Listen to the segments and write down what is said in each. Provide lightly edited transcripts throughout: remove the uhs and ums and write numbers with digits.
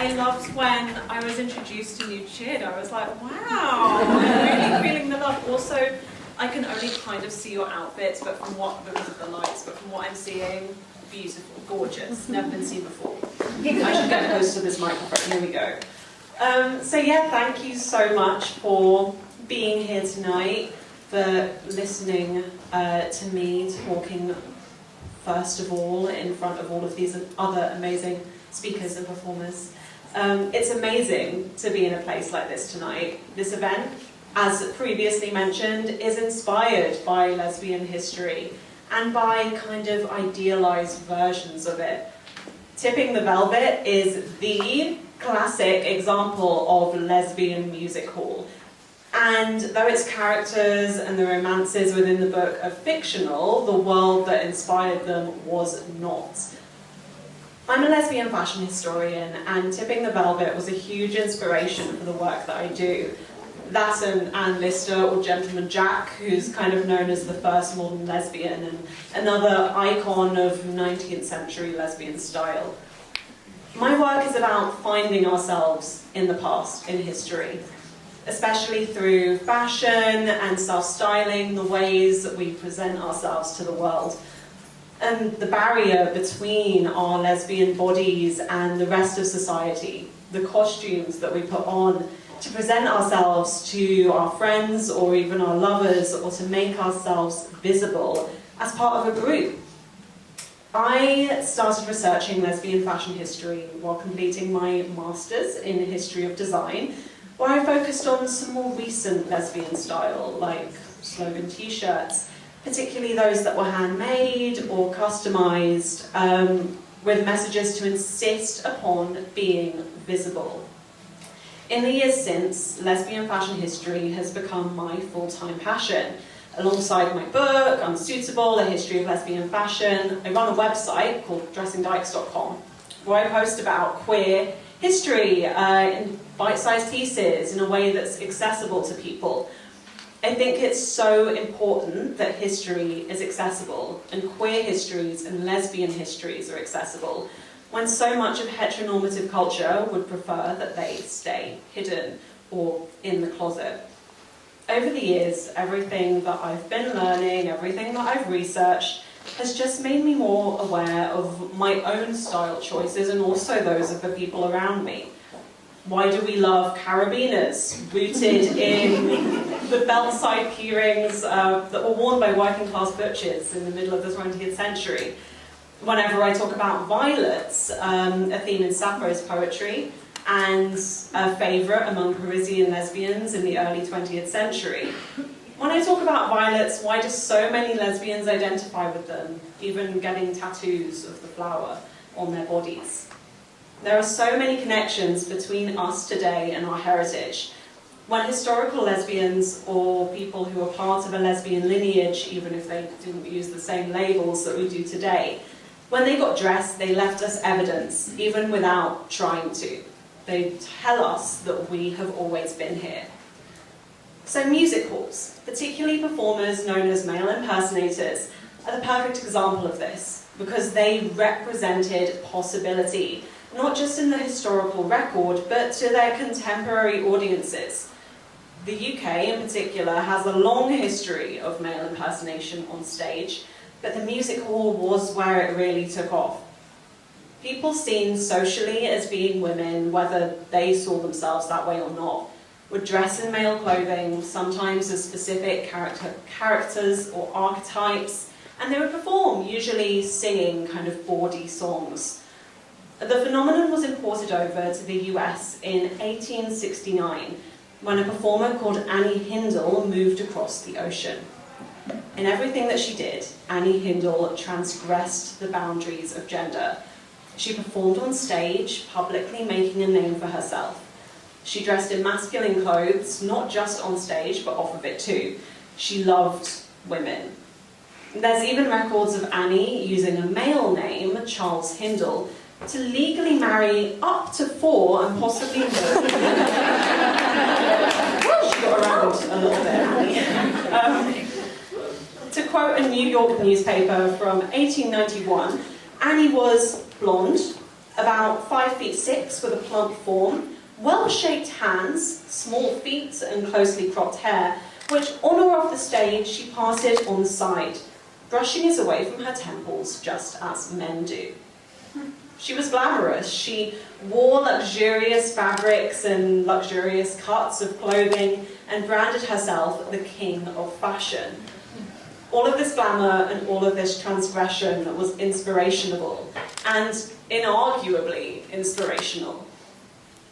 I loved when I was introduced to New Chid. I was like, wow, I'm really feeling the love. Also, I can only kind of see your outfits, but from what, because of the lights, but from what I'm seeing, beautiful, gorgeous, never been seen before. I should get close to this microphone, here we go. So yeah, thank you so much for being here tonight, for listening to me talking first of all in front of all of these other amazing speakers and performers. It's amazing to be in a place like this tonight. This event, as previously mentioned, is inspired by lesbian history and by kind of idealized versions of it. Tipping the Velvet is the classic example of lesbian music hall. And though its characters and the romances within the book are fictional, the world that inspired them was not. I'm a lesbian fashion historian, and Tipping the Velvet was a huge inspiration for the work that I do. That and Anne Lister, or Gentleman Jack, who's kind of known as the first modern lesbian, and another icon of 19th century lesbian style. My work is about finding ourselves in the past, in history, especially through fashion and self-styling, the ways that we present ourselves to the world. And the barrier between our lesbian bodies and the rest of society, the costumes that we put on to present ourselves to our friends or even our lovers, or to make ourselves visible as part of a group. I started researching lesbian fashion history while completing my master's in history of design, where I focused on some more recent lesbian style, like slogan t-shirts, particularly those that were handmade or customized, with messages to insist upon being visible. In the years since, lesbian fashion history has become my full-time passion. Alongside my book, Unsuitable, A History of Lesbian Fashion, I run a website called dressingdykes.com, where I post about queer history in bite-sized pieces in a way that's accessible to people. I think it's so important that history is accessible, and queer histories and lesbian histories are accessible, when so much of heteronormative culture would prefer that they stay hidden or in the closet. Over the years, everything that I've been learning, everything that I've researched, has just made me more aware of my own style choices and also those of the people around me. Why do we love carabiners rooted in the belt-side keyrings that were worn by working-class butchers in the middle of the 20th century? Whenever I talk about violets, Athene and Sappho's poetry, and a favourite among Parisian lesbians in the early 20th century. When I talk about violets, why do so many lesbians identify with them, even getting tattoos of the flower on their bodies? There are so many connections between us today and our heritage. When historical lesbians, or people who are part of a lesbian lineage, even if they didn't use the same labels that we do today, when they got dressed, they left us evidence, even without trying to. They tell us that we have always been here. So music halls, particularly performers known as male impersonators, are the perfect example of this, because they represented possibility, not just in the historical record, but to their contemporary audiences. The UK in particular has a long history of male impersonation on stage, but the music hall was where it really took off. People seen socially as being women, whether they saw themselves that way or not, would dress in male clothing, sometimes as specific characters or archetypes, and they would perform, usually singing kind of bawdy songs. The phenomenon was imported over to the US in 1869, when a performer called Annie Hindle moved across the ocean. In everything that she did, Annie Hindle transgressed the boundaries of gender. She performed on stage, publicly making a name for herself. She dressed in masculine clothes, not just on stage, but off of it too. She loved women. There's even records of Annie using a male name, Charles Hindle, to legally marry up to 4 and possibly more. She got around a little bit, Annie. To quote a New York newspaper from 1891, Annie was blonde, About 5'6" with a plump form, well-shaped hands, small feet and closely cropped hair, which on or off the stage she parted on the side, brushing it away from her temples just as men do. She was glamorous. She wore luxurious fabrics and luxurious cuts of clothing and branded herself the king of fashion. All of this glamour and all of this transgression was inspirational and inarguably inspirational.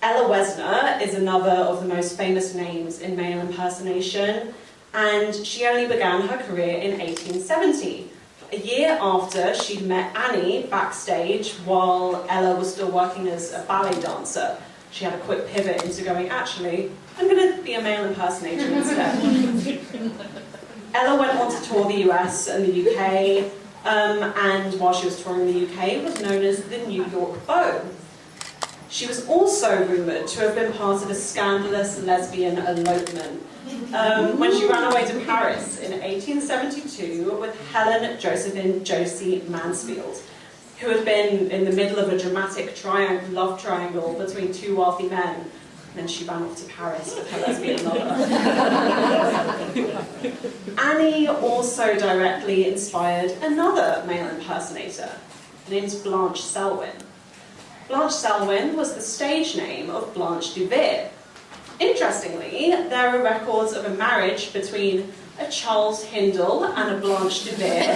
Ella Wesner is another of the most famous names in male impersonation, and she only began her career in 1870, a year after she'd met Annie backstage while Ella was still working as a ballet dancer. She had a quick pivot into going, actually, I'm going to be a male impersonator instead. Ella went on to tour the US and the UK, and while she was touring the UK, was known as the New York Beau. She was also rumoured to have been part of a scandalous lesbian elopement when she ran away to Paris in 1872 with Helen Josephine Josie Mansfield, who had been in the middle of a dramatic love triangle between two wealthy men. And then she ran off to Paris with her lesbian lover. Annie also directly inspired another male impersonator, named Blanche Selwyn. Blanche Selwyn was the stage name of Blanche DeVere. Interestingly, there are records of a marriage between a Charles Hindle and a Blanche DeVere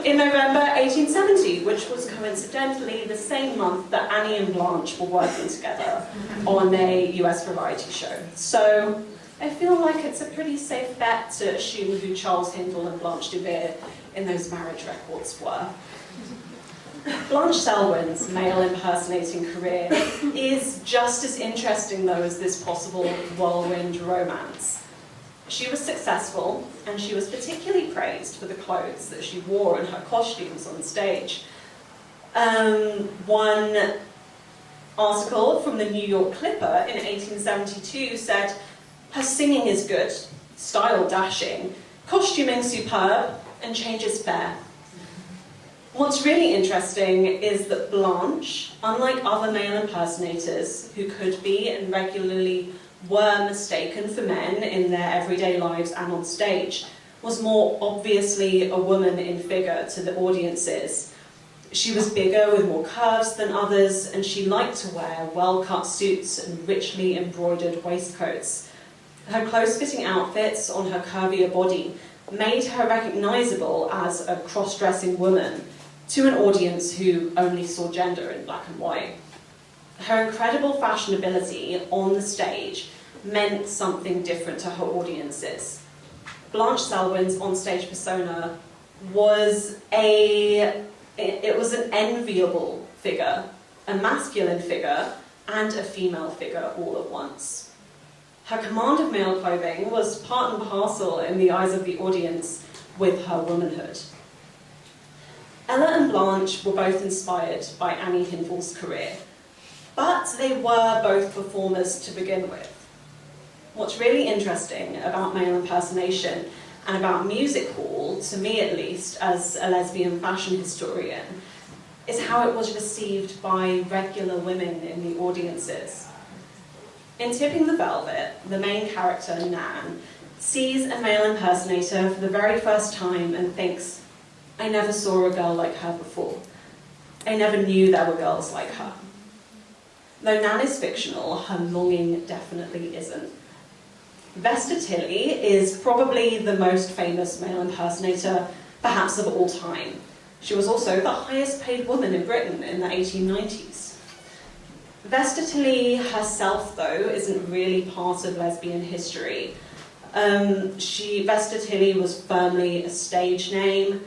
in November 1870, which was coincidentally the same month that Annie and Blanche were working together on a US variety show. So I feel like it's a pretty safe bet to assume who Charles Hindle and Blanche DeVere in those marriage records were. Blanche Selwyn's male impersonating career is just as interesting, though, as this possible whirlwind romance. She was successful, and she was particularly praised for the clothes that she wore and her costumes on stage. One article from the New York Clipper in 1872 said, "Her singing is good, style dashing, costuming superb, and changes fair." What's really interesting is that Blanche, unlike other male impersonators who could be and regularly were mistaken for men in their everyday lives and on stage, was more obviously a woman in figure to the audiences. She was bigger with more curves than others, and she liked to wear well-cut suits and richly embroidered waistcoats. Her close-fitting outfits on her curvier body made her recognisable as a cross-dressing woman to an audience who only saw gender in black and white. Her incredible fashionability on the stage meant something different to her audiences. Blanche Selwyn's onstage persona was an enviable figure, a masculine figure, and a female figure all at once. Her command of male clothing was part and parcel in the eyes of the audience with her womanhood. Ella and Blanche were both inspired by Annie Hindle's career, but they were both performers to begin with. What's really interesting about male impersonation and about music hall, to me at least, as a lesbian fashion historian, is how it was received by regular women in the audiences. In Tipping the Velvet, the main character, Nan, sees a male impersonator for the very first time and thinks, "I never saw a girl like her before. I never knew there were girls like her." Though Nan is fictional, her longing definitely isn't. Vesta Tilley is probably the most famous male impersonator, perhaps of all time. She was also the highest paid woman in Britain in the 1890s. Vesta Tilley herself, though, isn't really part of lesbian history. Vesta Tilley was firmly a stage name.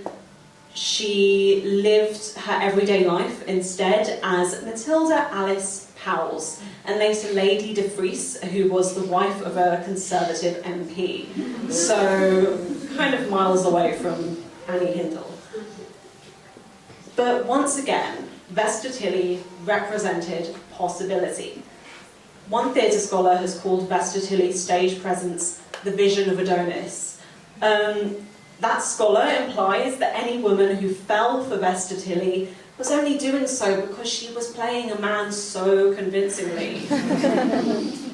She lived her everyday life instead as Matilda Alice Powles, and later Lady de Vries, who was the wife of a Conservative MP. So, kind of miles away from Annie Hindle. But once again, Vesta Tilley represented possibility. One theatre scholar has called Vesta Tilley's stage presence the vision of Adonis. That scholar implies that any woman who fell for Vesta Tilley was only doing so because she was playing a man so convincingly.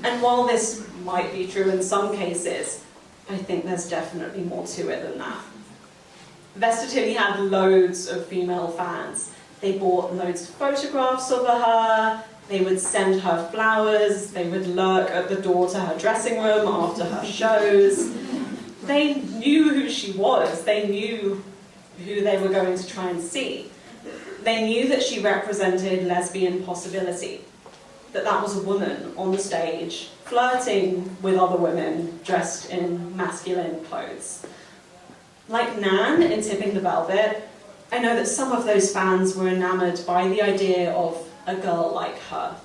And while this might be true in some cases, I think there's definitely more to it than that. Vesta Tilly had loads of female fans. They bought loads of photographs of her, they would send her flowers, they would lurk at the door to her dressing room after her shows. They knew who she was, they knew who they were going to try and see. They knew that she represented lesbian possibility, that was a woman on the stage, flirting with other women dressed in masculine clothes. Like Nan in Tipping the Velvet, I know that some of those fans were enamoured by the idea of a girl like her.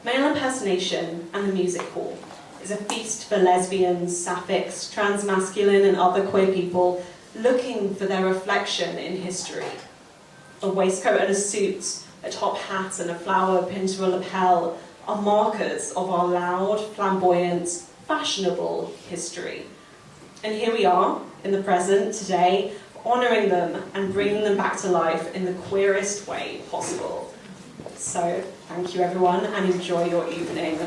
Male impersonation and the music hall is a feast for lesbians, sapphics, transmasculine and other queer people looking for their reflection in history. A waistcoat and a suit, a top hat and a flower pinned to a lapel are markers of our loud, flamboyant, fashionable history. And here we are, in the present, today, honouring them and bringing them back to life in the queerest way possible. So, thank you everyone, and enjoy your evening.